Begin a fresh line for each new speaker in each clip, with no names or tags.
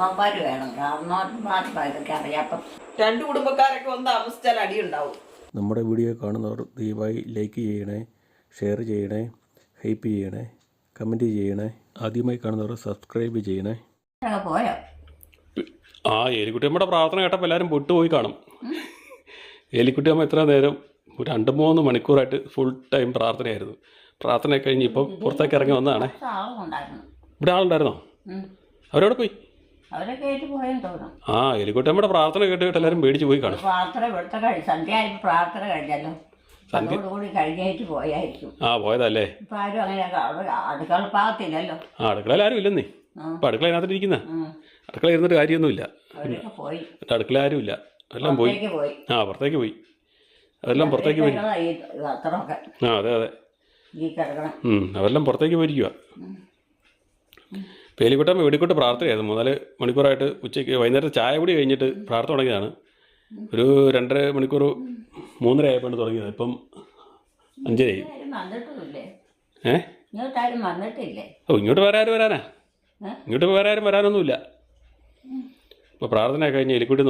കാരണവന്മാർ വേണം. കാരണവന്മാർക്ക് ഇതൊക്കെ അറിയാപ്പം.
രണ്ട് കുടുംബക്കാരൊക്കെ ഒന്ന് താമസിച്ചാൽ അടിയുണ്ടാവും.
നമ്മുടെ വീഡിയോ കാണുന്നവർ ദയവായി ലൈക്ക് ചെയ്യണേ, ഷെയർ ചെയ്യണേ, ഹൈപ്പ് ചെയ്യണേ, കമൻറ്റ് ചെയ്യണേ. ആദ്യമായി കാണുന്നവർ സബ്സ്ക്രൈബ് ചെയ്യണേ.
പോയോ?
ആ എലിക്കുട്ടിയമ്മയുടെ പ്രാർത്ഥന കേട്ടപ്പോൾ എല്ലാവരും പൊട്ടുപോയി കാണും. എലിക്കുട്ടിയമ്മ ഇത്ര നേരം 2-3 മണിക്കൂറായിട്ട് ഫുൾ ടൈം പ്രാർത്ഥനയായിരുന്നു. പ്രാർത്ഥന കഴിഞ്ഞ് ഇപ്പം പുറത്തേക്ക് ഇറങ്ങി വന്നതാണേ. ഇവിടെ ആളുണ്ടായിരുന്നോ? അവരോട് പോയി.
അവരൊക്കെ ആയിട്ട് പോയെന്ന് തോന്നുന്നു.
ആ എലിക്കുട്ടിയമ്മയുടെ പ്രാർത്ഥന കേട്ട് എല്ലാവരും പേടിച്ച് പോയി കാണും.
പ്രാർത്ഥന ഇവിടുത്തെ സന്ധ്യ ആയിട്ട് പ്രാർത്ഥന കഴിഞ്ഞല്ലോ. അതോടുകൂടി കഴിഞ്ഞായിട്ട് പോയായിരിക്കും.
ആ പോയതല്ലേ.
ഇപ്പം ആരും അങ്ങനെ അടുക്കള ഭാഗത്തില്ലല്ലോ.
ആ അടുക്കളയിൽ ആരും ഇല്ലെന്നേ. ഇപ്പം അടുക്കള അതിനകത്ത് ഇരിക്കുന്ന അടുക്കള ഇരുന്നിട്ട് കാര്യമൊന്നുമില്ല.
പോയി.
അടുക്കള ആരും ഇല്ല, എല്ലാം പോയി. ആ പുറത്തേക്ക് പോയി, അതെല്ലാം പുറത്തേക്ക് പോയി. ആ അതെ അതെ, അവരെല്ലാം പുറത്തേക്ക് പോയിരിക്കുക. പേലിക്കുട്ടമ്മ വെടിക്കൂട്ട് പ്രാർത്ഥനയായിരുന്നു. 4 മണിക്കൂറായിട്ട് ഉച്ചയ്ക്ക് വൈകുന്നേരത്തെ ചായ കൂടി കഴിഞ്ഞിട്ട് പ്രാർത്ഥന തുടങ്ങിയതാണ്. ഒരു 2.5 മണിക്കൂർ 3:30 ആയപ്പോഴാണ് തുടങ്ങിയത്. ഇപ്പം 5:30. ഓ ഇങ്ങോട്ട് വേറെ ആരും വരാനാ? ഇങ്ങോട്ട് വേറെ ആരും വരാനൊന്നുമില്ല. ഇപ്പോൾ പ്രാർത്ഥന കഴിഞ്ഞ് എലിക്കുട്ടി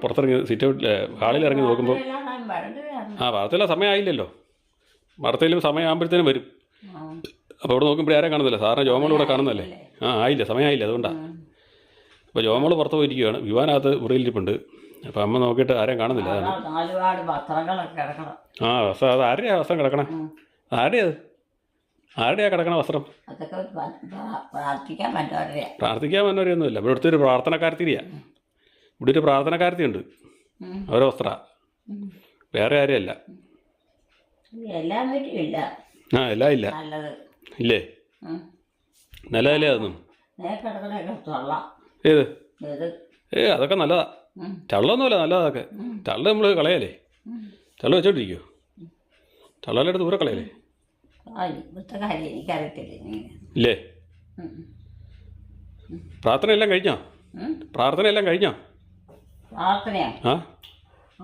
പുറത്തിറങ്ങി സിറ്റ് ഔട്ടിൽ ഹാളിൽ ഇറങ്ങി നോക്കുമ്പോൾ വാർത്തയില്ല, സമയമായില്ലല്ലോ. വാർത്തയിലും സമയമാകുമ്പോഴത്തേനും വരും. അപ്പോൾ അവിടെ നോക്കുമ്പോൾ ആരും കാണുന്നില്ല. സാറിന് ജോമോളൂടെ കാണുന്നല്ലേ. ആയില്ല, സമയമായില്ല, അതുകൊണ്ടാണ്. അപ്പോൾ ജോമോള് പുറത്ത് പോയിരിക്കുകയാണ്. വിവാനകത്ത് മുറിയിലിരിപ്പുണ്ട്. അപ്പോൾ അമ്മ നോക്കിയിട്ട് ആരെയും കാണുന്നില്ല. അതാണ് വസ്ത്രം. അത് ആരുടെയാ വസ്ത്രം കിടക്കണം? ആരുടെയാ കിടക്കണ വസ്ത്രം? പ്രാർത്ഥിക്കാൻ പറ്റുന്നവരെയൊന്നുമില്ല. ഇവിടുത്തെ ഒരു പ്രാർത്ഥനക്കാരത്തിരിയാ. ഇവിടെ ഒരു പ്രാർത്ഥനക്കാരത്തിയുണ്ട്, അവരെ വസ്ത്ര, വേറെ ആരെയല്ല. ആ എല്ലാം ഇല്ല. ഇല്ലേ? നല്ലതല്ലേ അതൊന്നും? ഏത്? അതൊക്കെ നല്ലതാ. ചള്ളൊന്നുമല്ല, നല്ലതാ അതൊക്കെ. ചള്ള നമ്മൾ കളയല്ലേ? ചള്ള വെച്ചോണ്ടിരിക്കുമോ? ചള്ളെടുത്ത് ദൂരെ കളയല്ലേ? ഇല്ലേ? പ്രാർത്ഥനയെല്ലാം കഴിഞ്ഞോ? പ്രാർത്ഥനയെല്ലാം കഴിഞ്ഞോ? ആ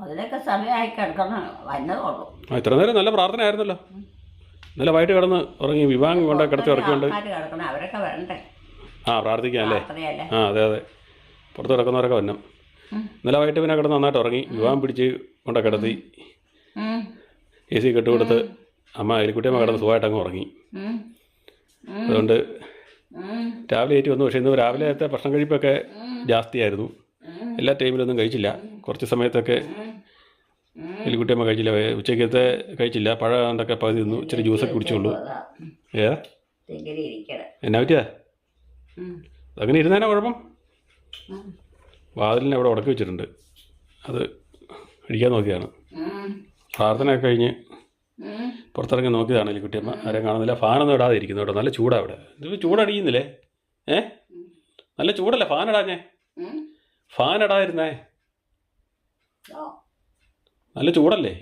അതിനൊക്കെ സമയമായി കിടക്കണം വന്നതുള്ളൂ.
ഇത്ര നേരം നല്ല പ്രാർത്ഥന ആയിരുന്നല്ലോ. ഇന്നലെ വൈകിട്ട് കിടന്ന് ഉറങ്ങി വിവാഹം കൊണ്ട് കിടത്തി ഉറക്കിക്കൊണ്ട്.
അവരൊക്കെ വേണ്ടേ
പ്രാർത്ഥിക്കാം അല്ലേ? അതെ അതെ, പുറത്ത് കിടക്കുന്നവരൊക്കെ വരണം. ഇന്നലെ വൈകിട്ട് പിന്നെ കിടന്ന് നന്നായിട്ട് ഉറങ്ങി, വിവാഹം പിടിച്ച് കൊണ്ട കിടത്തി, AC കെട്ടുകൊടുത്ത് അമ്മ എലിക്കുട്ടിയമ്മ കിടന്ന് സുഖമായിട്ട് അങ്ങ് ഉറങ്ങി. അതുകൊണ്ട് രാവിലെ ഏറ്റി വന്നു. പക്ഷേ ഇന്ന് രാവിലത്തെ ഭക്ഷണം കഴിപ്പൊക്കെ ജാസ്തിയായിരുന്നു. എല്ലാ ടൈമിലൊന്നും കഴിച്ചില്ല. കുറച്ച് സമയത്തൊക്കെ എലിക്കുട്ടിയമ്മ കഴിച്ചില്ല. ഉച്ചയ്ക്കത്തെ കഴിച്ചില്ല. പഴം കൊണ്ടൊക്കെ പകുതി തിന്നു. ഇച്ചിരി ജ്യൂസൊക്കെ കുടിച്ചുള്ളൂ. എന്നാ പറ്റിയാ? അതങ്ങനെ ഇരുന്നേനാ കുഴപ്പം? വാതിലിനെ അവിടെ ഉടക്കി വെച്ചിട്ടുണ്ട്, അത് അടിക്കാൻ നോക്കിയതാണ്. പ്രാർത്ഥനയൊക്കെ കഴിഞ്ഞ് പുറത്തിറങ്ങി നോക്കിയതാണ് എലിക്കുട്ടിയമ്മ. ആരെയും കാണുന്നില്ല. ഫാനൊന്നും ഇടാതെ ഇരിക്കുന്നു കേട്ടോ. നല്ല ചൂടാണ് ഇവിടെ. ഇത് ചൂടടിയുന്നില്ലേ? നല്ല ചൂടല്ലേ? ഫാൻ ഇടാഞ്ഞേ? ഫാൻ ഇടാതിരുന്നേ? നല്ല ചൂടല്ലേ?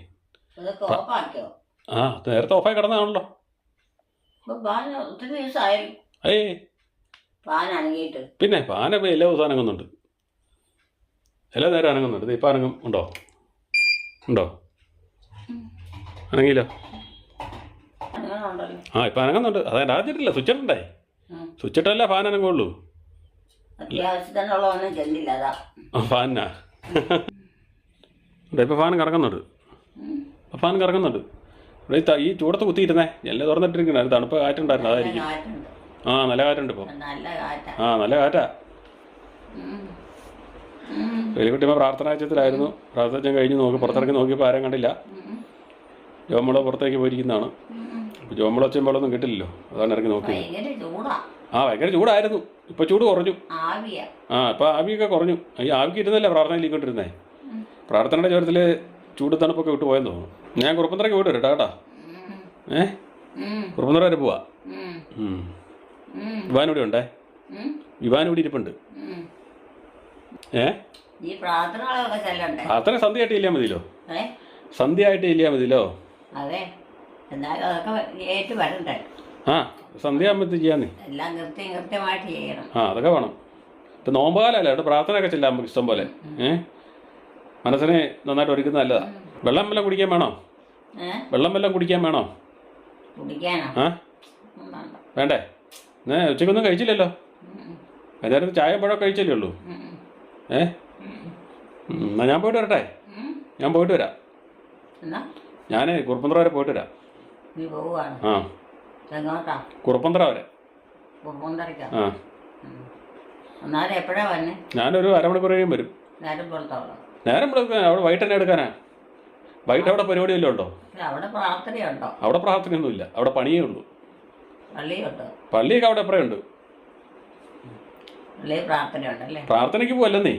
നേരത്തെ ഓഫായി കിടന്നതാണല്ലോ. പിന്നെ ഫാനൊക്കെ എല്ലാ ദിവസവും അനങ്ങുന്നുണ്ട്. എല്ലാ നേരം അനങ്ങുന്നുണ്ട്. ഇപ്പം അനങ്ങും ഉണ്ടോ? അനങ്ങിയില്ലോ? ഇപ്പം അനങ്ങുന്നുണ്ട്. അതായിട്ടില്ല. സ്വിച്ച് ഇട്ടണ്ടേ? സ്വിച്ച് ഇട്ടല്ലേ ഫാൻ അനങ്ങുള്ളൂ. ഫാനാ ഇപ്പം ഫാൻ കറങ്ങുന്നുണ്ട്. ഇവിടെ ഈ ചൂടത്ത് കുത്തിയിരുന്നേ. എല്ലാം തുറന്നിട്ടിരിക്കണ തണുപ്പ് കാറ്റുണ്ടായിരുന്നു, അതായിരിക്കും. നല്ല കാറ്റുണ്ട് ഇപ്പോൾ. നല്ല കാറ്റാ. എലിക്കുട്ടിയമ്മ പ്രാർത്ഥനാഴ്ചത്തിലായിരുന്നു. പ്രാർത്ഥന കഴിഞ്ഞ് പുറത്തിറങ്ങി നോക്കിയപ്പോൾ ആരും കണ്ടില്ല. ജോമോള പുറത്തേക്ക് പോയിരിക്കുന്നതാണ്. അപ്പോൾ ജോമോള ഒച്ചയുമ്പോഴൊന്നും കിട്ടില്ലല്ലോ, അതാണ് ഇറങ്ങി നോക്കിയത്. ഭയങ്കര ചൂടായിരുന്നു. ഇപ്പോൾ ചൂട് കുറഞ്ഞു. ഇപ്പോൾ ആവിയൊക്കെ കുറഞ്ഞു. ഈ ആവിക്ക് ഇരുന്നല്ലേ പ്രാർത്ഥനയിലേക്കൊണ്ടിരുന്നേ. പ്രാർത്ഥനയുടെ ചോരത്തിൽ ചൂട് തണുപ്പൊക്കെ വിട്ടു പോയെന്ന് തോന്നുന്നു. ഞാൻ കുറുപ്പന്തറയ്ക്ക് പോയിട്ട് വരട്ടെ കേട്ടോ. കുറുപ്പന്തറ വരെ പോവാ. വിവാനിവിടെ ഉണ്ടേ. വിവാനിവിടെ ഇരിപ്പുണ്ട്. പ്രാർത്ഥന സന്ധ്യയായിട്ട് ഇല്ലാ മതിയല്ലോ. സന്ധ്യയായിട്ട് ഇല്ലാ മതിയല്ലോ. സന്ധ്യയാകുമ്പോ ചെയ്യാന്നേ. അതൊക്കെ വേണം. ഇപ്പൊ നോമ്പുകാലല്ലേ, അവിടെ പ്രാർത്ഥനയൊക്കെ ചെല്ലാം നമുക്ക് ഇഷ്ടം പോലെ. മനസ്സിനെ നന്നായിട്ട് ഒരുക്കുന്നത് നല്ലതാ. വെള്ളം വല്ലതും കുടിക്കാൻ വേണോ? വേണ്ടേ? ഉച്ചക്കൊന്നും കഴിച്ചില്ലല്ലോ. വൈകുന്നേരത്ത് ചായ പഴം കഴിച്ചല്ലേ ഉള്ളൂ. ഏ എന്നാൽ ഞാൻ പോയിട്ട് വരട്ടെ. ഞാൻ പോയിട്ട് വരാം. ഞാൻ കുറുപ്പന്തറ വരെ പോയിട്ട് വരാം.
നീ പോവുകയാണ്?
ആ,
എങ്ങോട്ടാ?
കുറുപ്പന്തറ വരെ.
കുറുപ്പന്തറയ്ക്കാ?
ആ.
എന്നാലും എപ്പോഴാ വന്നെ?
ഞാനൊരു അരമണിക്കൂർ കഴിയും വരും.
നേരം പുറത്തോളൂ.
നേരം അവിടെ വൈകിട്ട് തന്നെ എടുക്കാനാ. വൈകിട്ട് അവിടെ പരിപാടി വല്ലതും ഉണ്ടോ?
അവിടെ പ്രാർത്ഥനയുണ്ടോ?
അവിടെ പ്രാർത്ഥനയൊന്നുമില്ല, അവിടെ പണിയേ ഉള്ളൂ.
പള്ളിയുണ്ടോ?
പള്ളിയൊക്കെ അവിടെ എപ്പോഴുണ്ട്.
പള്ളി പ്രാർത്ഥനയുണ്ടല്ലേ?
പ്രാർത്ഥനയ്ക്ക് പോവല്ലെന്നേ,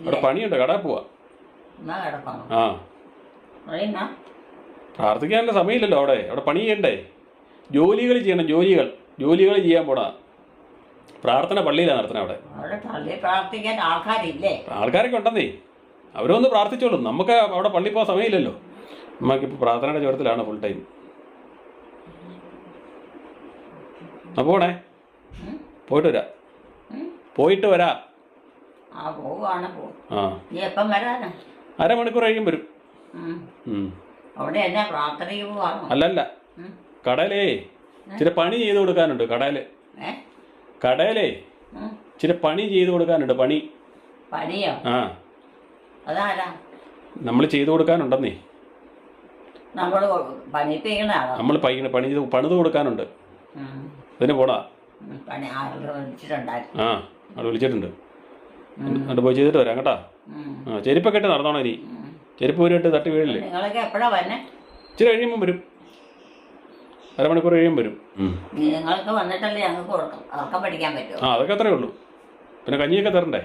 അവിടെ പണിയുണ്ട്, കടയിൽ പോവാ.
എന്നാ കിടക്കണം.
ആ,
പറയുന്ന
പ്രാർത്ഥിക്കാനുള്ള സമയമില്ലല്ലോ. അവിടെ പണി ചെയ്യണ്ടേ, ജോലികൾ ചെയ്യണം. ജോലികൾ ചെയ്യാൻ പോടാ. പ്രാർത്ഥന പള്ളിയിലാണ് നടത്തണേ.
അവിടെ പള്ളി പ്രാർത്ഥിക്കാൻ ആൾക്കാരില്ലേ?
ആൾക്കാരൊക്കെ ഉണ്ടെന്നേ, അവരൊന്ന് പ്രാർത്ഥിച്ചോളും. നമുക്ക് അവിടെ പള്ളി പോകാൻ സമയമില്ലല്ലോ. നമുക്കിപ്പോൾ പ്രാർത്ഥനയുടെ ചുരത്തിലാണ് ഫുൾ ടൈം. പോണേ, പോയിട്ട് വരാം.
ആ പോവുകയാണ്.
ആ,
നീ എപ്പം വരാനാ?
അരമണിക്കൂർ കഴിയും വരും.
അവിടെ എന്നാ പ്രാർത്ഥനയ്ക്ക് പോവാണോ?
അല്ലല്ല, കടയിലേ ഇച്ചിരി പണി ചെയ്ത് കൊടുക്കാനുണ്ട്. കടയിലേ ഇച്ചിരി പണി ചെയ്ത് കൊടുക്കാനുണ്ട്.
പണിയോ?
ആ,
അതാരാ?
നമ്മൾ ചെയ്ത് കൊടുക്കാനുണ്ടെന്നേ.
നമ്മൾ പണിപ്പിക്കണാണോ?
നമ്മൾ പണിത് കൊടുക്കാനുണ്ട്. അതിന് പോടാ.
പണി വിളിച്ചിട്ടുണ്ടായിരുന്നു.
ആ, അവിടെ വിളിച്ചിട്ടുണ്ട്. എന്നിട്ട് പോയി ചെയ്തിട്ട് വരാം കേട്ടാ. ആ, ചെരുപ്പൊക്കെ ഇട്ട് നടന്നോണോ ഇനി? ചെരുപ്പ് ഊരിട്ട് തട്ടി വീഴില്ലേ?
നിങ്ങളൊക്കെ എപ്പോഴാ വന്നെ?
ഇച്ചിരി കഴിയുമ്പം വരും. അരമണിക്കൂർ കഴിയുമ്പോൾ വരും.
നിങ്ങൾക്ക് വന്നിട്ടല്ലേ ഞങ്ങൾക്ക് ഉറക്കം പഠിക്കാൻ പറ്റുമോ?
ആ, അതൊക്കെ അത്രേ ഉള്ളൂ. പിന്നെ കഞ്ഞിയൊക്കെ തരണ്ടേ?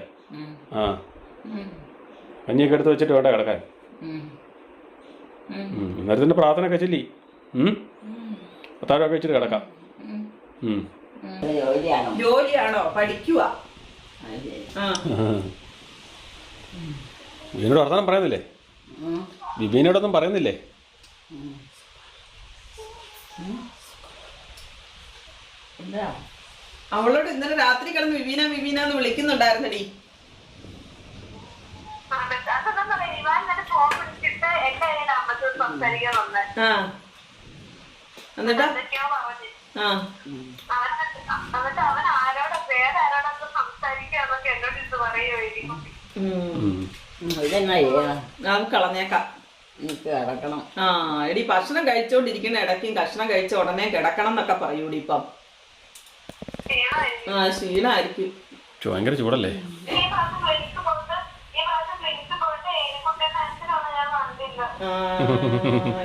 ആ, കഞ്ഞിയൊക്കെ എടുത്ത് വെച്ചിട്ട് വേണ്ട കിടക്കാൻ. നേരത്തിൻ്റെ പ്രാർത്ഥനയൊക്കെ ചൊല്ലി അത്താഴമൊക്കെ വെച്ചിട്ട് കിടക്കാം.
ജോലിയാണോ? പഠിക്കുക.
വിവീനോട് വർത്തമാനം പറയുന്നില്ലേ? വിവീനോടൊന്നും പറയുന്നില്ലേ?
അവളോട് ഇന്നലെ രാത്രി കിടന്ന് വിവീന എന്ന് വിളിക്കുന്നുണ്ടായിരുന്നടി. എന്നിട്ടാ കളഞ്ഞേക്കാം.
കിടക്കണം.
ആ എടി, ഭക്ഷണം കഴിച്ചോണ്ടിരിക്കുന്ന ഇടയ്ക്കും കഷ്ണം കഴിച്ച ഉടനെ കിടക്കണം എന്നൊക്കെ പറയൂടി ഇപ്പം. ആ, ക്ഷീണായിരിക്കും.
ഭയങ്കര ചൂടല്ലേ?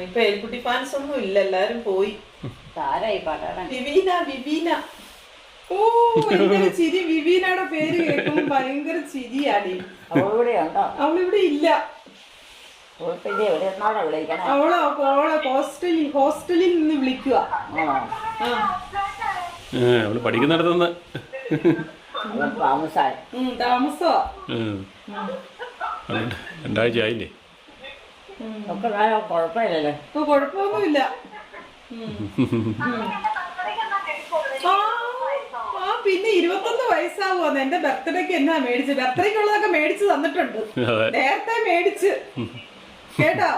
ഇപ്പൊ എലിക്കുട്ടി ഫാൻസ് ഒന്നും ഇല്ല, എല്ലാരും പോയി. വിവീന. ഓ, ഭയങ്കര ചിരി. വിവീനയുടെ പേര് കേൾക്കുമ്പോ ഭയങ്കര ചിരിയാടി. അവളിവിടെ ഇല്ല. അവളെ ഹോസ്റ്റലിൽ നിന്ന് വിളിക്കുക.
അവള് പഠിക്കുന്നിടത്തുനിന്ന്
താമസോ
2 ആഴ്ച ആയില്ലേ?
കുഴപ്പമില്ലല്ലേ?
കുഴപ്പമൊന്നുമില്ല. പിന്നെ 21 വയസ്സാവുമെന്ന്. എന്റെ ബർത്ത്ഡേക്ക് എന്നാ മേടിച്ചു? ബർത്ത്ഡേക്കുള്ളതൊക്കെ മേടിച്ചു തന്നിട്ടുണ്ട്. നേരത്തെ മേടിച്ച് കേട്ടോ.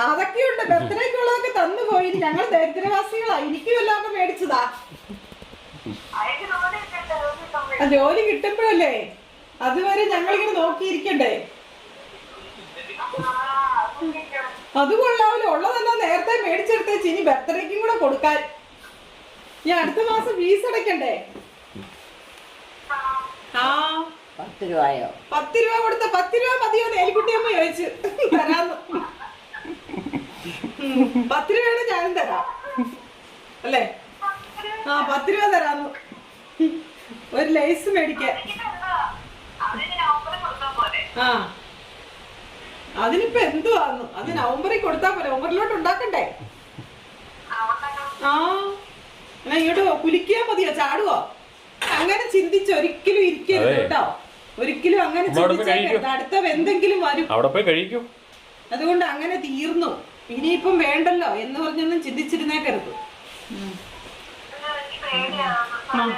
അതൊക്കെയുണ്ട്. ബർത്ത്ഡേക്കുള്ളതൊക്കെ തന്നു പോയി. ഞങ്ങൾ ദരിദ്രവാസികളാ. എനിക്കും എല്ലാം മേടിച്ചതാ. ജോലി കിട്ടുമ്പോഴല്ലേ, അതുവരെ ഞങ്ങളിങ്ങനെ നോക്കിയിരിക്കണ്ടേ? അത് കൊള്ളാവില്ല. ഉള്ളതെല്ലാം നേരത്തെ മേടിച്ചെടുത്തേച്ച് ഇനി ബർത്ത്ഡേക്കും കൂടെ കൊടുക്കാൻ. ഞാൻ അടുത്ത മാസം ഫീസ് അടയ്ക്കണ്ടേ? ആ,
10 രൂപയോ?
10 രൂപ കൊടുത്ത 10 രൂപ മതിയോ? എലിക്കുട്ടിയമ്മ ചോദിച്ചു. തരാന്ന്. 10 രൂപയാണ് ഞാനും തരാം അല്ലേ? ആ, 10 രൂപ തരാന്ന്. ഒരു ലേസ് മേടിക്കാൻ. ആ, അതിനിപ്പോ എന്തുവാന്ന്? അത് നവംബറിൽ കൊടുത്താ പോലെ. നവംബറിലോട്ട് ഉണ്ടാക്കണ്ടേ? ആ, എന്നാ ഇങ്ങോട്ട് കുലിക്കിയാ മതിയോ? ചാടുവോ? അങ്ങനെ ചിന്തിച്ചൊരിക്കലും ഇരിക്കരുത് കേട്ടോ. ഒരിക്കലും അങ്ങനെ ചിന്തിച്ചേക്കരുത്. അടുത്ത എന്തെങ്കിലും വരും. അതുകൊണ്ട് അങ്ങനെ തീർന്നു, ഇനിയിപ്പം വേണ്ടല്ലോ എന്ന് പറഞ്ഞൊന്നും ചിന്തിച്ചിരുന്നേക്കരുത്.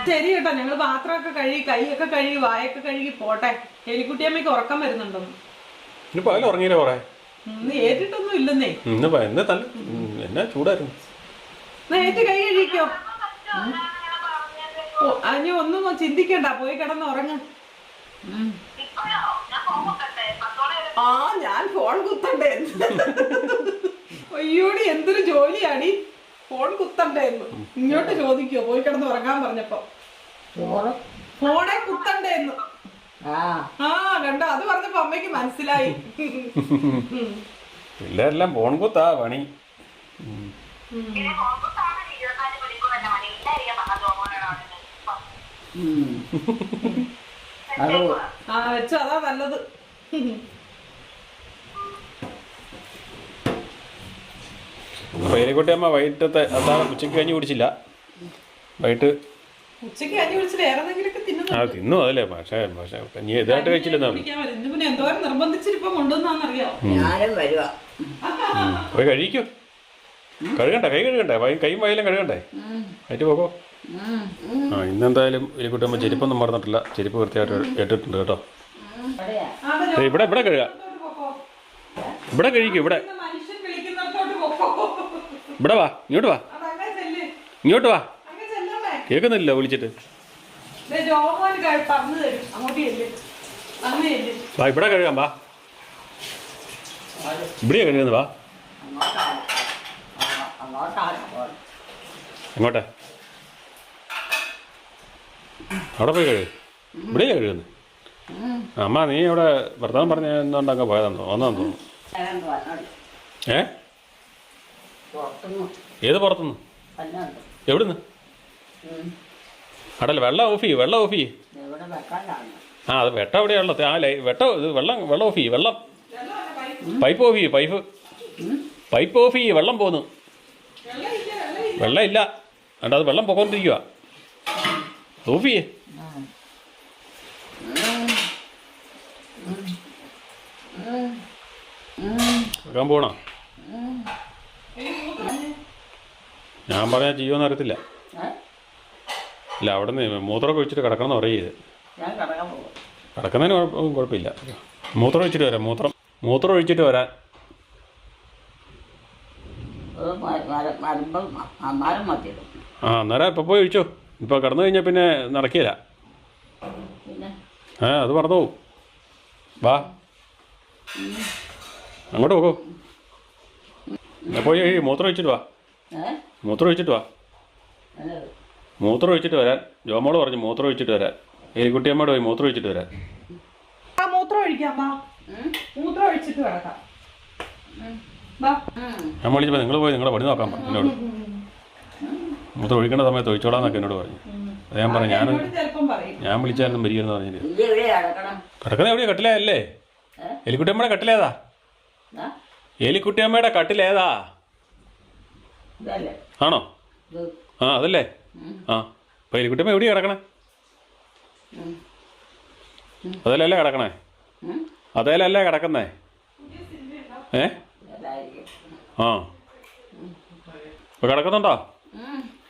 ശരി കേട്ടോ. ഞങ്ങൾ പാത്രമൊക്കെ കഴുകി, കൈയൊക്കെ കഴുകി, വായൊക്കെ കഴുകി പോട്ടെ. എലിക്കുട്ടിയമ്മയ്ക്ക് ഉറക്കം വരുന്നുണ്ടോ? ഏറ്റിട്ടൊന്നും ഇല്ലെന്നേ.
എന്നാ ചൂടായിരുന്നു.
നേരിട്ട് കൈ കഴിക്കോ? അനി ഒന്നും ചിന്തിക്കണ്ട, പോയി കിടന്ന് ഉറങ്ങ. ആ ഞാൻ ഫോൺ കുത്തണ്ടേ? അയ്യോടി എന്തൊരു ജോലിയാടി, ഫോൺ കുത്തണ്ടേന്ന് ഇങ്ങോട്ട് ചോദിക്കോ? പോയി കിടന്ന് ഉറങ്ങാൻ പറഞ്ഞപ്പോ ഫോണെ കുത്തണ്ടേന്ന്. ആ കണ്ടോ, അത് പറഞ്ഞപ്പോ അമ്മയ്ക്ക് മനസ്സിലായി.
പിള്ളേരെല്ലാം ഫോൺ കുത്താ പണി.
ആ വെച്ചോ, അതാ നല്ലത്.
പേരെക്കുട്ടി അമ്മ വൈകിട്ടത്തെ അതാണ് ഉച്ചയ്ക്ക് കഞ്ഞി കുടിച്ചില്ല. വൈകിട്ട്
ഉച്ചക്ക് കഞ്ഞി കുടിച്ചിട്ട് വേറെ എന്തെങ്കിലുമൊക്കെ തിന്നു.
ആ തിന്നു അതല്ലേ, പക്ഷേ കഞ്ഞി ഇതായിട്ട് കഴിച്ചില്ലെന്നാ.
പിന്നെ എന്തോരം നിർബന്ധിച്ചിട്ടിപ്പോ കൊണ്ടുവന്നറിയോ?
ഞാനും വരുവാ.
പോയി കഴിക്കൂ. കഴുകണ്ടേ, കൈ കഴുകണ്ടേ, കൈയും വയലും കഴുകണ്ടേ, ആയിട്ട് പോകോ. ആ ഇന്നെന്തായാലും എലിക്കുട്ടമ്മ ചെരുപ്പൊന്നും മറന്നിട്ടില്ല. ചെരുപ്പ് വൃത്തിയായിട്ട് ഇട്ടിട്ടുണ്ട് കേട്ടോ. ഇവിടെ ഇവിടെ കഴുകാം, ഇവിടെ കഴിക്കും. ഇവിടെ ഇവിടെ വാ, ഇങ്ങോട്ട് വാ, ഇങ്ങോട്ട് വാ. കേൾക്കുന്നില്ല വിളിച്ചിട്ട്. വാ ഇവിടെ കഴുകാം, വാ ഇവിടെയാ കഴുകുന്നത്. വാ എങ്ങോട്ടെ? അവിടെ പോയി കഴുകു. ഇവിടെയാ കഴുകുന്നത്. അമ്മ നീ അവിടെ വർത്തമാനം പറഞ്ഞ എന്തുകൊണ്ടങ്ങ് പോയതാന്ന് വന്നതെന്ന് തോന്നുന്നു. ഏ ഏത് പുറത്തുനിന്ന്? എവിടുന്ന്? അടല്ല, വെള്ളം ഓഫ് ചെയ്യൂ, വെള്ളം ഓഫ് ചെയ്യ്. ആ അത് വെട്ടം എവിടെയാണല്ലോ? ആ വെട്ടം ഇത് വെള്ളം ഓഫ് ചെയ്യ്. വെള്ളം പൈപ്പ് ഓഫ് ചെയ്യൂ, പൈപ്പ് ഓഫ് ചെയ്യ്. വെള്ളം പോന്നു, വെള്ളം ഇല്ല. അണ്ട അത് വെള്ളം പൊക്കോണ്ടിരിക്കുക. ഓഫ് ചെയ്യേ. വെക്കാൻ പോണോ? ഞാൻ പറഞ്ഞാൽ ചെയ്യുമെന്ന് അറിയത്തില്ല. ഇല്ല അവിടെ നിന്ന് മൂത്രമൊക്കെ ഒഴിച്ചിട്ട് കിടക്കണമെന്ന് പറയുക. കിടക്കുന്നതിന് കുഴപ്പമില്ല. മൂത്രം ഒഴിച്ചിട്ട് വരാം. മൂത്രം ഒഴിച്ചിട്ട് വരാൻ. ആ അന്നേരം ഇപ്പം പോയി ഒഴിച്ചോ. ഇപ്പം കിടന്നു കഴിഞ്ഞാൽ പിന്നെ നടക്കില്ല. അത് മറന്നു പോവും. വാ അങ്ങോട്ട് പോകോ. പോയി മൂത്രം ഒഴിച്ചിട്ട് വാ. മൂത്രം ഒഴിച്ചിട്ട് വാ. മൂത്രം ഒഴിച്ചിട്ട് വരാൻ. ജോമോള് പറഞ്ഞു മൂത്രം ഒഴിച്ചിട്ട് വരാൻ. എലിക്കുട്ടിയമ്മയോട് പോയി മൂത്രം ഒഴിച്ചിട്ട് വരാൻ.
മൂത്രം ഒഴിക്കാം, മൂത്രം ഒഴിച്ചിട്ട് കിടക്കാം.
ഞാൻ വിളിച്ചപ്പോൾ നിങ്ങൾ പോയി നിങ്ങളെ പണി നോക്കാൻ പറഞ്ഞു എന്നോട്. മൂത്രം ഒഴിക്കേണ്ട സമയത്ത് ഒഴിച്ചോളാന്നൊക്കെ എന്നോട് പറഞ്ഞു. അത് ഞാൻ പറഞ്ഞു ഞാൻ വിളിച്ചാലും വരികയെന്ന് പറഞ്ഞിട്ട്. കിടക്കുന്ന എവിടെയാ? കട്ടിലേതല്ലേ? എലിക്കുട്ടിയമ്മയുടെ കട്ടിലേതാ? എലിക്കുട്ടിയമ്മയുടെ കട്ടിലേതാ? ആണോ? ആ അതല്ലേ. ആ അപ്പോൾ എലിക്കുട്ടിയമ്മ എവിടെയാ കിടക്കണേ? അതല്ലേ കിടക്കണേ? അതേലല്ലേ കിടക്കുന്നേ? ഏ ആ ഇപ്പം കിടക്കുന്നുണ്ടോ?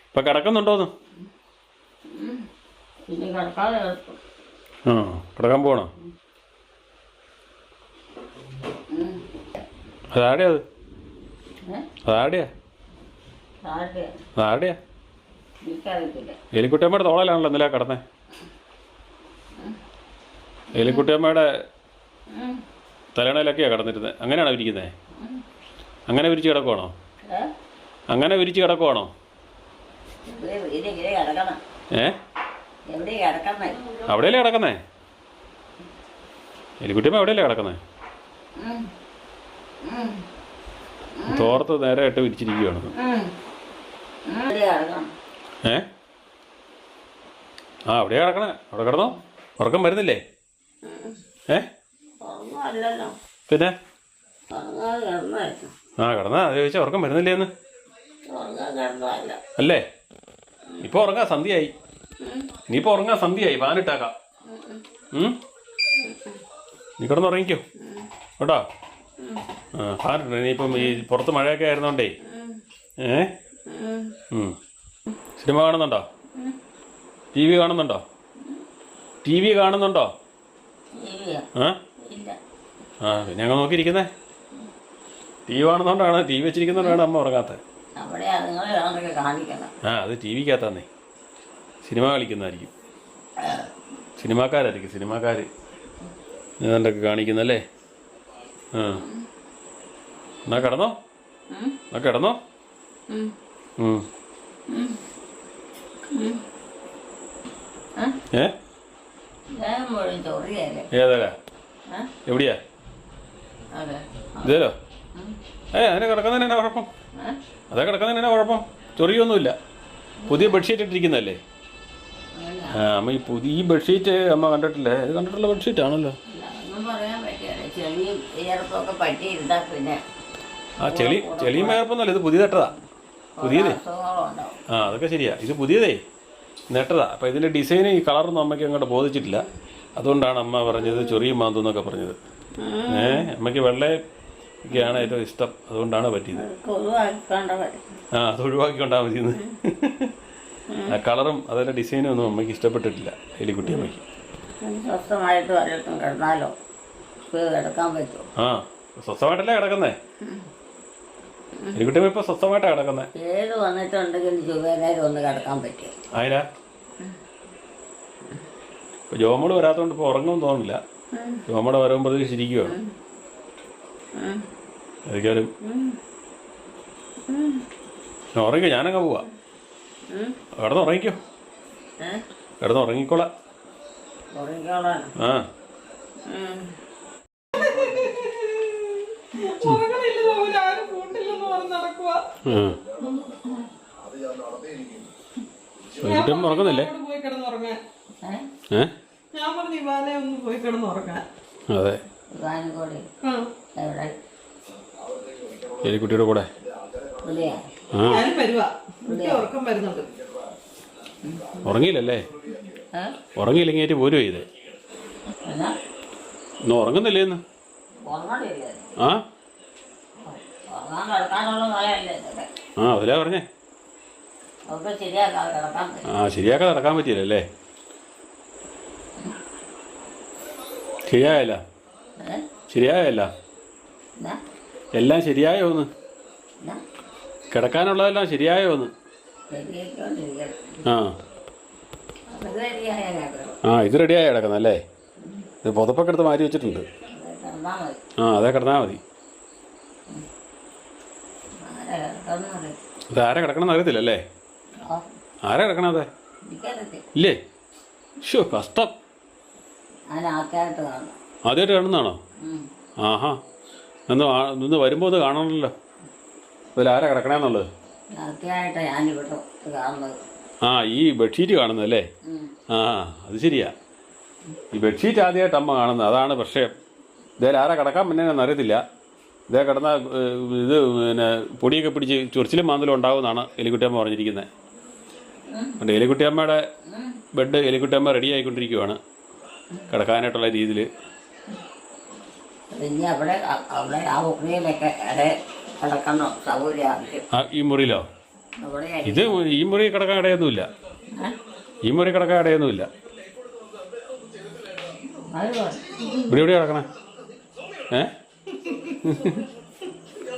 ഇപ്പം കിടക്കുന്നുണ്ടോന്ന്? ആ കിടക്കാൻ പോകണോ? അതാടെയാ? അതാടെയാ? എലിക്കുട്ടിയമ്മയുടെ തോളയിലാണല്ലോ ഇന്നലെ കിടന്നേ. എലിക്കുട്ടിയമ്മയുടെ തലണയിലൊക്കെയാണ് കിടന്നിരുന്നത്. അങ്ങനെയാണോ ഇരിക്കുന്നത്? അങ്ങനെ വിരിച്ച് കിടക്കുവാണോ? അങ്ങനെ വിരിച്ച് കിടക്കുവാണോ? ഏ അവിടെയല്ലേ കിടക്കുന്നേ? എലിക്കുട്ടിയമ്മ എവിടെയല്ലേ കിടക്കുന്നേ? തോർത്ത് നേരെ ഇട്ട് വിരിച്ചിരിക്കുകയാണ്. ഏ ആ അവിടെ കിടക്കണേ. അവിടെ കിടന്നോ? ഉറക്കം വരുന്നില്ലേ? ഏ പിന്നെ ആ കിടന്നാ അത് ചോദിച്ചാൽ ഉറക്കം വരുന്നില്ലേന്ന് അല്ലേ? ഇപ്പോൾ ഉറങ്ങാൻ സന്ധ്യയായി. ഇനിയിപ്പോൾ ഉറങ്ങാൻ സന്ധ്യയായി. ഫാനിട്ടാക്കാം. നീ കിടന്നുറങ്ങിക്കോ കേട്ടോ. ആ ഫാനിട്ടു. ഇനിയിപ്പം ഈ പുറത്ത് മഴയൊക്കെ ആയിരുന്നോണ്ടേ. സിനിമ കാണുന്നുണ്ടോ? ടി വി കാണുന്നുണ്ടോ? ടി വി കാണുന്നുണ്ടോ? ആ പിന്നെ ഞങ്ങൾ നോക്കിയിരിക്കുന്നേ. ടി വി കാണുന്നോണ്ടാണ്, ടി വി വെച്ചിരിക്കുന്നോണ്ടാണ് അമ്മ ഉറങ്ങാത്തത്. ആ അത് ടി വിക്കകത്താന്നേ. സിനിമ കളിക്കുന്നതായിരിക്കും, സിനിമാക്കാർ ഏതാണ്ടൊക്കെ കാണിക്കുന്നല്ലേ. ആ എന്നാ കിടന്നോ, ഏതാ എവിടെയാ ഇതേലോ? അതിനെ കിടക്കുന്നതിന് എന്നാ കുഴപ്പം? അതേ കിടക്കുന്നതിന് എന്നാ കുഴപ്പം? ചൊറിയൊന്നുമില്ല. പുതിയ ബെഡ്ഷീറ്റ് ഇട്ടിരിക്കുന്നതല്ലേ. അമ്മ ഈ ബെഡ്ഷീറ്റ് അമ്മ കണ്ടിട്ടില്ലേ? ഇത് കണ്ടിട്ടുള്ള ബെഡ്ഷീറ്റ് ആണല്ലോ. ആ ചെളിയും മേർപ്പൊന്നുമല്ല, ഇത് പുതിയതെട്ടതാ. പുതിയതേ അതൊക്കെ ശരിയാ. ഇത് പുതിയതേ നെട്ടതാ. അപ്പം ഇതിൻ്റെ ഡിസൈൻ ഈ കളറൊന്നും അമ്മയ്ക്ക് അങ്ങോട്ട് ബോധിച്ചിട്ടില്ല. അതുകൊണ്ടാണ് അമ്മ പറഞ്ഞത് ചൊറിയും മാന്തും എന്നൊക്കെ പറഞ്ഞത്. അമ്മയ്ക്ക് വെള്ളയൊക്കെയാണ് ഏറ്റവും ഇഷ്ടം, അതുകൊണ്ടാണ് പറ്റിയത്. അത് ഒഴിവാക്കിക്കൊണ്ടാ മതിയെന്ന്. ആ കളറും അതിൻ്റെ ഡിസൈനും ഒന്നും അമ്മയ്ക്ക് ഇഷ്ടപ്പെട്ടിട്ടില്ല എലിക്കുട്ടി അമ്മയ്ക്ക്. ആ സ്വസ്ഥമായിട്ടല്ലേ കിടക്കുന്നേ എലിക്കുട്ടി അമ്മ? ഇപ്പൊ സ്വസ്ഥമായിട്ടാ കിടക്കുന്നേ.
ഏത് വന്നിട്ടുണ്ടെങ്കിലും ചുവനേരം ഒന്ന് കിടക്കാൻ പറ്റും.
അതിനാ ഇപ്പൊ ജോമോള് വരാത്തോണ്ട് ഇപ്പൊ ഉറങ്ങും തോന്നില്ല. ജോമോടെ വരവും പ്രതീക്ഷിച്ചിരിക്കുവാണ്. ഏതൊക്കെയാലും ഉറങ്ങിക്കോ, ഞാനങ്ങ് പോവാ. കിടന്നുറങ്ങിക്കോ, കിടന്നുറങ്ങിക്കോളാം. ആ ഉറങ്ങുന്നില്ലേ? അതെ, എലിക്കുട്ടിയുടെ കൂടെ ഉറങ്ങിയില്ലല്ലേ? ഉറങ്ങിയില്ലെങ്കിൽ പോരും ചെയ്തേ. ഇന്ന് ഉറങ്ങുന്നില്ലേ ഇന്ന്? ആ അതിലാ പറഞ്ഞേ. ശരിയാക്കാതെ നടക്കാൻ പറ്റിയില്ലല്ലേ? ശരിയായല്ല എല്ലാം ശരിയായോന്ന്? കിടക്കാനുള്ളതെല്ലാം ശരിയായോന്ന്? ഇത് റെഡിയായി കിടക്കുന്നല്ലേ? ഇത് പുതപ്പൊക്കെ എടുത്ത് മാറ്റി വെച്ചിട്ടുണ്ട്. അതേ കിടന്നാൽ മതി. ഇത് ആരാ കിടക്കണമെന്ന് അറിയത്തില്ലല്ലേ? ആരാ കിടക്കണതെ? ഇല്ലേ? ഷോ കഷ്ടം. ആദ്യമായിട്ട് കാണുന്നതാണോ? ആഹാ, ഇന്ന് വരുമ്പോൾ ഒന്ന് കാണണമല്ലോ. അതിലാരാ കിടക്കണേന്നുള്ളത്. ഈ ബെഡ്ഷീറ്റ് കാണുന്നതല്ലേ? അത് ശരിയാ. ഈ ബെഡ്ഷീറ്റ് ആദ്യമായിട്ട് അമ്മ കാണുന്നത്, അതാണ് പ്രശ്നം. ഇതിലാരാ കിടക്കാൻ പറ്റുന്നതെന്ന് അറിയത്തില്ല. ഇതേ കിടന്ന ഇത് പിന്നെ പൊടിയൊക്കെ പിടിച്ച് ചൊറിച്ചിലും മാന്തലും ഉണ്ടാവുമെന്നാണ് എലിക്കുട്ടിയമ്മ പറഞ്ഞിരിക്കുന്നത്. അതുകൊണ്ട് എലിക്കുട്ടിയമ്മയുടെ ബെഡ് എലിക്കുട്ടിയമ്മ റെഡി ആയിക്കൊണ്ടിരിക്കുവാണ് കിടക്കാനായിട്ടുള്ള രീതിയിൽ. ഈ മുറിയിലോ? ഈ മുറി കിടക്കാൻ ഇടയൊന്നുമില്ല. ഈ മുറി കിടക്കാൻ ഇടയൊന്നുമില്ല. ഇവിടെ എവിടെ കിടക്കണേ?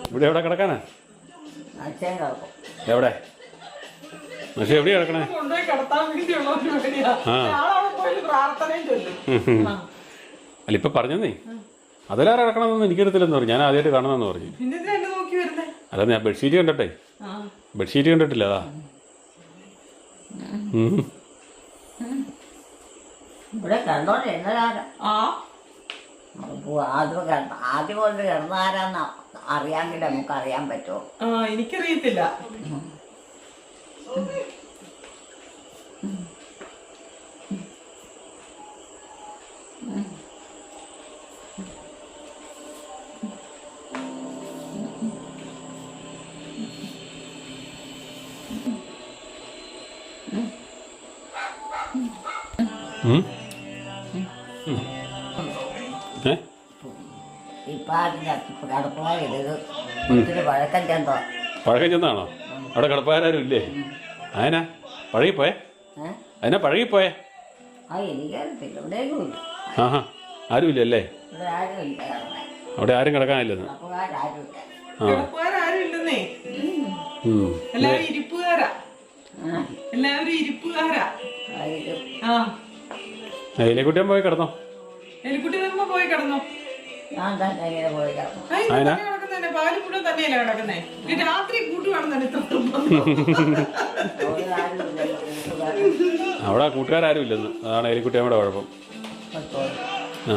ഇവിടെ എവിടെ കിടക്കാനാ? എവിടെ? പക്ഷെ എവിടെയാ കിടക്കണേ? അല്ല ഇപ്പൊ പറഞ്ഞേ അതിലാരാ കിടക്കണമെന്ന് എനിക്കറിയത്തില്ലെന്ന് പറഞ്ഞു. ഞാൻ ആദ്യമായിട്ട് കാണണമെന്ന് പറഞ്ഞു. അല്ല ഞാൻ ബെഡ്ഷീറ്റ് കണ്ടിട്ടേ, ബെഡ്ഷീറ്റ് കണ്ടിട്ടില്ല. അതാ
ആദ്യം കൊണ്ട് കിടന്നാരാന്ന് അറിയാമെങ്കിൽ നമുക്ക് അറിയാൻ പറ്റുമോ?
എനിക്കറിയത്തില്ല.
പഴക്കം ചെന്നാണോ? അവിടെ കിടപ്പാരും ഇല്ലേ? അതിനാ പഴകിപ്പോയേ? അതിനാ പഴകിപ്പോയേ? ആഹാ, ആരും ഇല്ലല്ലേ? അവിടെ ആരും കിടക്കാനില്ലെന്ന്.
എല്ലാവരും ഇരിപ്പുകാരാ.
ആയിരിക്കും.
ആ
എലിക്കുട്ടിയമ്മ പോയി കിടന്നോ?
എലിക്കുട്ടി വരുമ്പോ പോയി കിടന്നു.
ഞാൻ തന്നെ ഇങ്ങനെ പോയി കിടന്നു.
കിടക്കുന്നതന്നെ പാല് മുഴുവൻ തന്നെയല്ലേ കിടക്കുന്നേ. ഈ രാത്രി കൂട്ട് കാണുന്നതന്നെ ഇത്ര
ഒരു കാര്യമില്ലല്ലോ കൂട്ടുകാരൻ.
അവിടെ കൂട്ടുകാരും ഇല്ലെന്ന്, അതാണ് എലിക്കുട്ടിയമ്മയുടെ കുഴപ്പം. ആ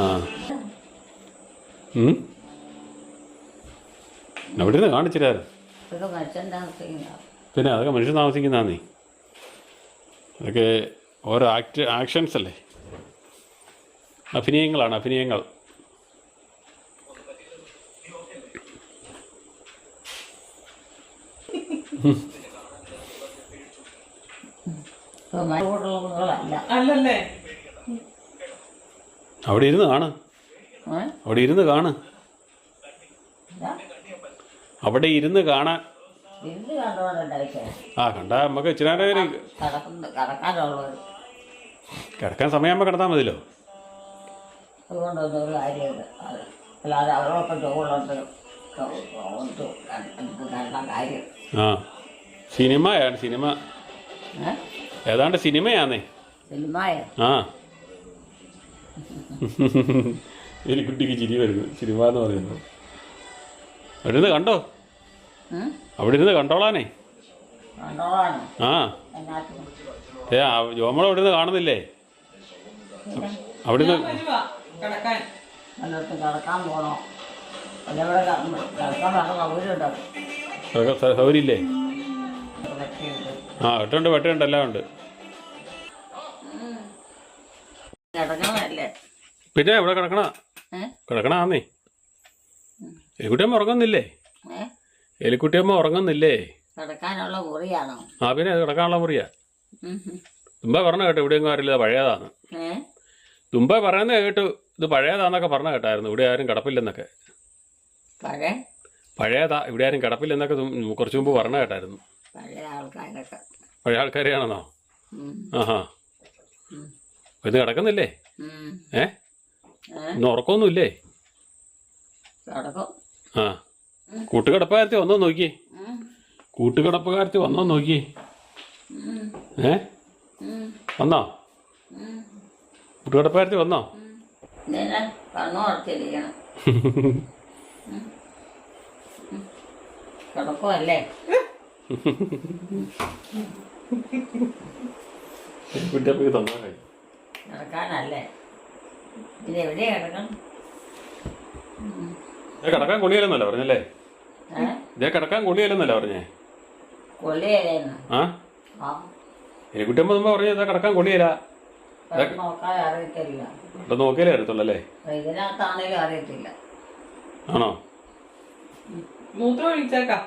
അവിടെ ഇരുന്ന് കാണിച്ചില്ലായിരുന്നു.
ഇതൊക്കെ മനുഷ്യൻ താമസിക്കുന്ന
പിന്നെ അതൊക്കെ മനുഷ്യൻ താമസിക്കുന്നതാന്നേ. അതൊക്കെ ഓരോ ആക്ഷൻസ് അല്ലേ, അഭിനയങ്ങളാണ്, അഭിനയങ്ങൾ.
അല്ലല്ലേ.
അവിടെ ഇരുന്ന് കാണ്, അവിടെ ഇരുന്ന് കാണ്, അവിടെ ഇരുന്ന് കാണാൻ.
ഇരുന്ന് കണ്ടോണ്ടായിട്ടേ
ആ കണ്ടാ നമുക്ക് ഇച്ചിരി നേരം
കടക്കാനുള്ളത്.
കിടക്കാൻ സമയമാകുമ്പോൾ കിടന്നാൽ മതിയല്ലോ.
അതുകൊണ്ടൊന്നും ഒരു കാര്യമില്ല. അല്ലാതെ അവരൊക്കെ ചോറുള്ളത് കണ്ട കാര്യം.
ആ സിനിമയാണ്, സിനിമ ഏതാണ്ട് സിനിമയാന്നേ.
സിനിമയോ?
ആ എലിക്കുട്ടിക്ക് ചിരി വരുന്നു, സിനിമ എന്ന് പറയുന്നത്. അവിടെ ഇരുന്ന് കണ്ടോ, അവിടെ ഇരുന്ന് കണ്ടോളാനേ.
കണ്ടോളാണ്.
ആ ജോമോൾ അവിടെ നിന്ന് കാണുന്നില്ലേ? അവിടെ നിന്ന്
കിടക്കാൻ
എന്നിട്ട് കിടക്കാൻ പോകണോ? അതേപോലെ കിടക്കാൻ വേണ്ട സൗകര്യമുണ്ടോ?
സൗകര്യമില്ലേ? ആ വെട്ടുണ്ട്, വെട്ടുണ്ട്, എല്ലാം ഉണ്ട്.
കിടക്കണല്ലേ?
പിന്നെ ഇവിടെ കിടക്കണാന്നേ. എലിക്കുട്ടിയമ്മ ഉറങ്ങുന്നില്ലേ? എലിക്കുട്ടിയമ്മ ഉറങ്ങുന്നില്ലേ?
കിടക്കാനുള്ള മുറിയാണോ?
ആ പിന്നെ കിടക്കാനുള്ള മുറിയാ. തുമ്പ പറഞ്ഞ കേട്ടോ ഇവിടെയൊന്നും അറിയില്ല, ഇത് പഴയതാന്ന്. തുമ്പ പറയുന്നത് കേട്ടു, ഇത് പഴയതാന്നൊക്കെ പറഞ്ഞ കേട്ടായിരുന്നു. ഇവിടെ ആരും കിടപ്പില്ലെന്നൊക്കെ. പഴയതാ, ഇവിടെ ആരും കിടപ്പില്ലെന്നൊക്കെ കുറച്ച് മുമ്പ് പറഞ്ഞ കേട്ടായിരുന്നു. പഴയ ആൾക്കാരെയാണെന്നോ? ആഹാ. ഇന്ന് കിടക്കുന്നില്ലേ? ഇന്ന് ഉറക്കമൊന്നുമില്ലേ? ആ കൂട്ടുകിടപ്പുകാരത്തി വന്നോ നോക്കി, കൂട്ടുകിടപ്പുകാരത്തി വന്നോ നോക്കി. വന്നോ? കൂട്ടുകിടപ്പുകാരത്തി വന്നോ?
കിടക്കുമല്ലേ? കിടക്കാനല്ലേ? ഇത് എവിടെയാ കിടക്കണം?
കിടക്കാൻ കൊള്ളിയല്ലെന്നല്ല പറഞ്ഞല്ലേ? ഇതേ കിടക്കാൻ കൊള്ളിയല്ലെന്നല്ല പറഞ്ഞേ?
കൊള്ളിയല്ലേന്ന്?
ആ എലിക്കുട്ടിയമ്മ മുമ്പ് പറഞ്ഞ ഇതാ കിടക്കാൻ കൊള്ളിയല്ല.
നോക്കാൻ അറിയത്തില്ല.
ഇവിടെ നോക്കിയാലേ അറിയത്തുള്ളല്ലേ?
ഇതിനകത്താണേലും അറിയത്തില്ല.
ആണോ?
മൂത്രം ഒഴിച്ചേക്കാം.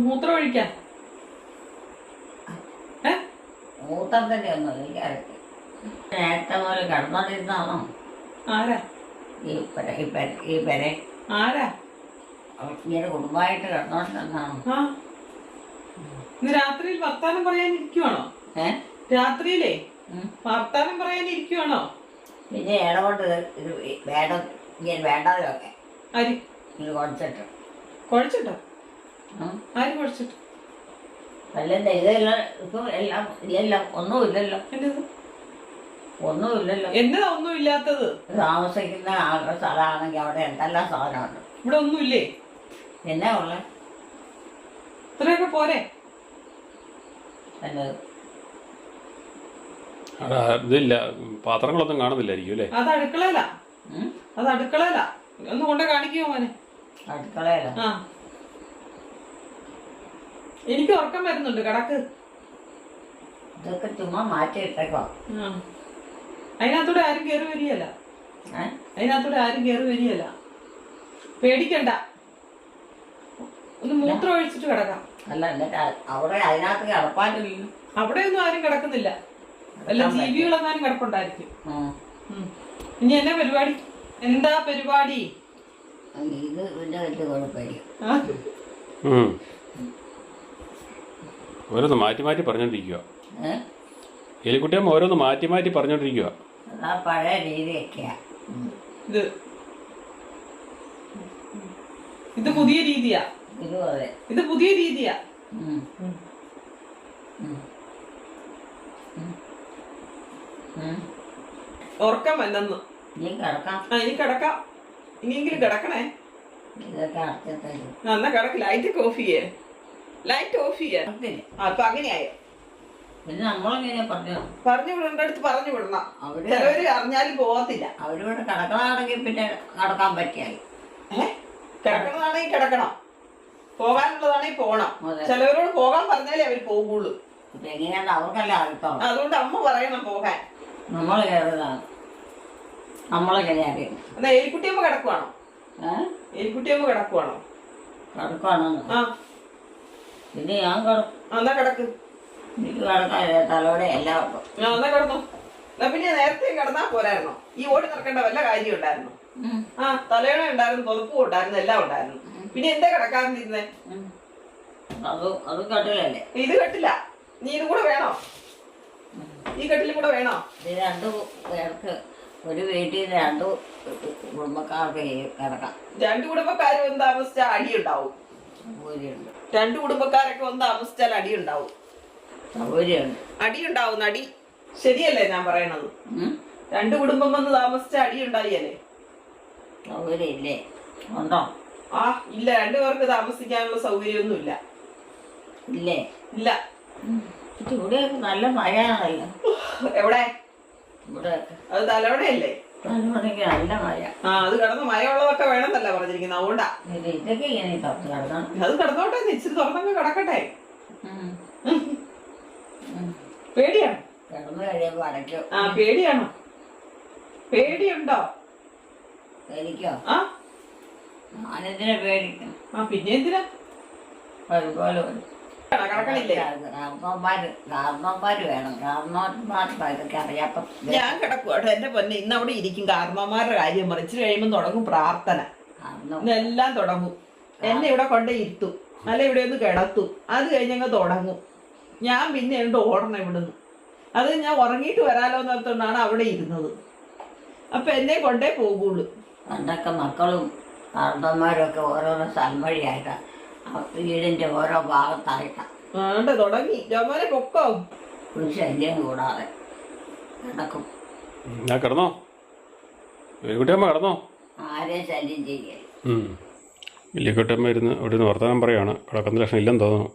മൂത്രം ഒഴിക്കാം.
മൂത്രം തന്നെ ഒന്നും എനിക്കറിയത്തില്ല. നേരത്തെ പോലെ കിടന്നോണ്ടിരുന്നാണോ?
ആരാ
ഈ പെരെ?
ആരാ
ഇങ്ങനെ കുടുംബമായിട്ട് കിടന്നോണ്ടിരുന്നാണോ?
ഇന്ന് രാത്രിയിൽ വർത്താനം പറയാനിരിക്കുവാണോ? രാത്രിയിലേ വർത്താനം പറയാനിരിക്കുവാണോ?
പിന്നെ ഇടകൊണ്ട് ഇത് വേണ്ട, ഇങ്ങനെ വേണ്ടതൊക്കെ
ആര്
ഇത് കുഴച്ചിട്ട്.
കുഴച്ചിട്ടോ? ആര് കുഴച്ചിട്ട്?
അല്ലെന്താ ഇതെല്ലാം ഇപ്പം എല്ലാം ഇല്ലെല്ലാം ഒന്നുമില്ലല്ലോ. ഒന്നുമില്ലല്ലോ.
എന്നതാ ഒന്നും ഇല്ലാത്തത്?
താമസിക്കുന്ന ആളുടെ സ്ഥലമാണെങ്കിൽ അവിടെ എന്തെല്ലാം സാധനമുണ്ട്.
ഇവിടെ ഒന്നുമില്ലേ?
എന്നാ ഉള്ള
ഇത്രയൊക്കെ പോരെ?
ഇതില്ല, പാത്രങ്ങളൊന്നും കാണുന്നില്ലായിരിക്കും അല്ലേ?
അത് അടുക്കളയില. അത് അടുക്കളയില. ഒന്ന് കൊണ്ട് കാണിക്കുമോ മോനെ?
അടുക്കളയില?
ആ എനിക്ക് ഉറക്കം വരുന്നുണ്ട്, കിടക്ക്.
ഇതൊക്കെ ചുമ്മാ മാറ്റി ഇട്ടേക്കോ.
അതിനകത്തൂടെ ആരും കയറി വരികയല്ല. അതിനകത്തൂടെ ആരും കയറി വരികയല്ല, പേടിക്കണ്ട. ഒന്ന് മൂത്രം ഒഴിച്ചിട്ട് കിടക്കാം.
അല്ല എന്നിട്ട് അവിടെ അതിനകത്ത് കിടപ്പാനില്ല.
അവിടെ ഒന്നും ആരും കിടക്കുന്നില്ല. വല്ല ജീവികളെങ്ങാനും കിടപ്പുണ്ടായിരിക്കും. ഇനി എന്നാ പരിപാടി? എന്താ പരിപാടി?
ഇത് പിന്നെ വലിയ കുഴപ്പമില്ല.
ഓരോന്ന് മാറ്റി മാറ്റി പറഞ്ഞോണ്ടിരിക്കുക. എലിക്കുട്ടിയമ്മ ഓരോന്ന് മാറ്റി മാറ്റി പറഞ്ഞോണ്ടിരിക്കുക.
പഴയ രീതിയൊക്കെയാ
ഇത് പുതിയ രീതിയാ. ഇത് പുതിയ രീതിയാ. ഉറക്കം വന്നെന്ന്.
നീ കിടക്കാം.
ഇനി കിടക്കാം. ഇനിയെങ്കിലും കിടക്കണേ.
ഇതൊക്കെ അടച്ചു തരും.
എന്നാ കിടക്ക്. ലൈറ്റ് ഓഫ് ചെയ്യേ. ലൈറ്റ് ഓഫ് ചെയ്യാൻ. അപ്പൊ അങ്ങനെയായോ?
പിന്നെ നമ്മളെങ്ങനെയാ
പറഞ്ഞു വിടേണ്ട അടുത്ത് പറഞ്ഞു വിടണം. ചിലവര് അറിഞ്ഞാലും പോകത്തില്ല.
അവരിവിടെ കിടക്കണാണെങ്കിൽ പിന്നെ നടക്കാൻ പറ്റിയായി.
കിടക്കണതാണെങ്കിൽ കിടക്കണം, പോകാനുള്ളതാണെങ്കിൽ പോകണം. ചിലവരോട് പോകാൻ പറഞ്ഞാലേ അവര് പോകുള്ളൂ.
എങ്ങനെയാണ് അവർക്കല്ല അർത്ഥം.
അതുകൊണ്ട് അമ്മ പറയണം പോകാൻ.
നമ്മൾ കയറുന്നതാണ്. നമ്മളെങ്ങനെയാ അറിയുന്നത്?
എന്നാ എലിക്കുട്ടിയമ്മ കിടക്കുവാണോ? എലിക്കുട്ടിയമ്മ കിടക്കുവാണോ?
കിടക്കുവാണോന്ന്?
ആ
പിന്നെ ഞാൻ കിടക്കും.
എന്നാ കിടക്ക്.
എനിക്ക് കിടക്കാൻ തലോടെ എല്ലാം ഉണ്ടോ?
എന്നാ കിടന്നു. എന്നാ പിന്നെ നേരത്തെ കിടന്നാ പോരായിരുന്നോ? ഈ ഓടി നടക്കേണ്ട വല്ല കാര്യം ഉണ്ടായിരുന്നു? ആ തലയോണ ഉണ്ടായിരുന്നു, പുതപ്പും ഉണ്ടായിരുന്നു, എല്ലാം ഉണ്ടായിരുന്നു. പിന്നെ എന്താ കിടക്കാതിരുന്നേ?
അത് കട്ടിലല്ലേ?
ഇത് കെട്ടില്ല. നീ ഇതും കൂടെ വേണോ? ഈ കെട്ടിലും കൂടെ വേണോ?
ഇത് രണ്ടു പേർക്ക് ഒരു വീട്ടിൽ രണ്ടു കുടുംബക്കാർക്ക് കിടക്കാം.
രണ്ടു കുടുംബക്കാർ വന്ന് താമസിച്ചാൽ അടിയുണ്ടാവും.
സൗകര്യമുണ്ട്.
രണ്ടു കുടുംബക്കാരൊക്കെ വന്ന് താമസിച്ചാൽ അടിയുണ്ടാവും.
സൗകര്യമുണ്ട്.
അടിയുണ്ടാവും. അടി ശരിയല്ലേ ഞാൻ പറയണത്? രണ്ടു കുടുംബം വന്ന് താമസിച്ച അടിയുണ്ടായില്ലേ?
സൗകര്യം ഇല്ലേ? ഉണ്ടോ?
ആ ഇല്ല, രണ്ടുപേർക്ക് താമസിക്കാനുള്ള സൗകര്യമൊന്നും ഇല്ല.
ഇല്ലേ?
ഇല്ല.
ഇവിടെയൊക്കെ നല്ല മഴയാണല്ലോ.
എവിടെ?
ഇവിടെ
അത് തലവണയല്ലേ?
തലമുറയ്ക്ക് നല്ല മഴ.
ആ അത് കിടന്ന് മഴയുള്ളതൊക്കെ വേണമെന്നല്ല പറഞ്ഞിരിക്കുന്നത്. അതുകൊണ്ടാ
ഇതൊക്കെ ഇങ്ങനെ തുറന്ന് കിടക്കണം.
അത് കിടന്നോട്ടെ, ഇച്ചിരി തുറന്നൊക്കെ കിടക്കട്ടെ. പേടിയാണോ?
കിടന്നു കഴിയുമ്പോ അടയ്ക്കും.
ആ പേടിയാണോ? പേടിയുണ്ടോ?
എനിക്കോ?
ആ
ഞാനെന്തിനാ പേടിക്കും?
ആ പിന്നെ എന്തിനാ?
ഒരുപോലെ വരും.
കിടക്കണില്ലേ?
കാരണവന്മാര് വേണം. കാരണവന്മാർക്ക് ഇതൊക്കെ അറിയാപ്പം.
ഞാൻ കിടക്കുവാട്ടോ എന്റെ പൊന്നെ. ഇന്ന് അവിടെ ഇരിക്കും. കാരണവന്മാരുടെ കാര്യം പറ. ഇച്ചിരി കഴിയുമ്പോൾ തുടങ്ങും പ്രാർത്ഥന. ഇന്നെല്ലാം തുടങ്ങും. എന്നെ ഇവിടെ കൊണ്ടേ ഇരുത്തും, അല്ല ഇവിടെ ഒന്ന് കിടത്തും. അത് കഴിഞ്ഞങ്ങ് തുടങ്ങും. ഞാൻ പിന്നെ ഉണ്ട് ഓടണം ഇവിടുന്ന്. അത് ഞാൻ ഉറങ്ങിയിട്ട് വരാലോ എന്നോർത്തുകൊണ്ടാണ് അവിടെ ഇരുന്നത്. അപ്പൊ എന്നെ കൊണ്ടേ പോകുള്ളൂ.
പണ്ടൊക്കെ മക്കളും കാരണവന്മാരും ഒക്കെ ഓരോരോ സ്ഥലം വീടിന്റെ ഓരോ ഭാഗത്തായിട്ടാണ്.
ആണ്ട് തുടങ്ങി. ജോമോനെ പൊക്കോ.
ഒരു ശല്യം കൂടാതെ കിടക്കും.
ഞാൻ കിടന്നോ? എലിക്കുട്ടിയമ്മ കിടന്നോ?
ആരെയും ശല്യം ചെയ്യേ.
എലിക്കുട്ടിയമ്മ ഇരുന്ന് അവിടെ നിന്ന് വർത്തമാനം പറയാണ്. കിടക്കുന്ന ലക്ഷണം ഇല്ലെന്ന് തോന്നുന്നു.